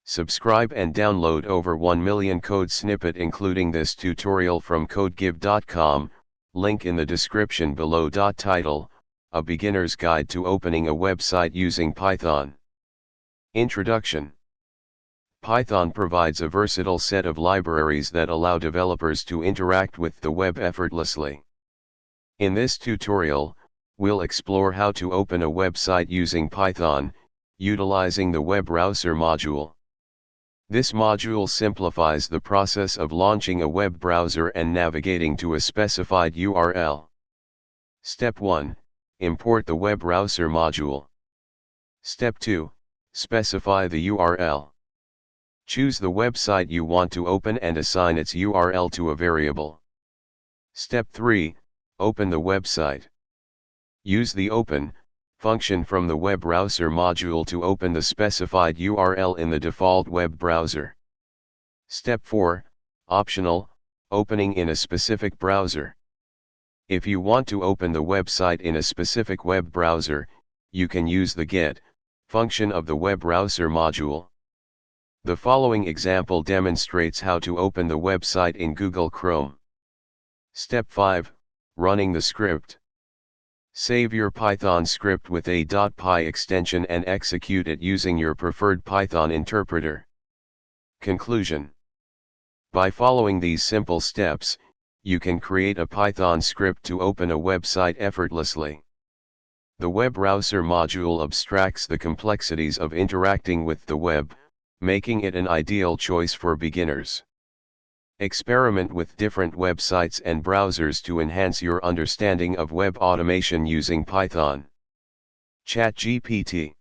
Subscribe and download over 1 million code snippet including this tutorial from codegive.com, link in the description below. Title, A Beginner's Guide to Opening a Website Using Python. Introduction. Python provides a versatile set of libraries that allow developers to interact with the web effortlessly. In this tutorial, we'll explore how to open a website using Python, utilizing the webbrowser module. This module simplifies the process of launching a web browser and navigating to a specified URL. Step 1. Import the webbrowser module. Step 2. Specify the URL. Choose the website you want to open and assign its URL to a variable. Step 3. Open the website. Use the open function from the webbrowser module to open the specified URL in the default web browser. Step 4. Optional, opening in a specific browser. If you want to open the website in a specific web browser, you can use the get function of the webbrowser module. The following example demonstrates how to open the website in Google Chrome. Step 5. Running the script. Save your Python script with a .py extension and execute it using your preferred Python interpreter. Conclusion. By following these simple steps, you can create a Python script to open a website effortlessly. The webbrowser module abstracts the complexities of interacting with the web, making it an ideal choice for beginners. Experiment with different websites and browsers to enhance your understanding of web automation using Python. ChatGPT.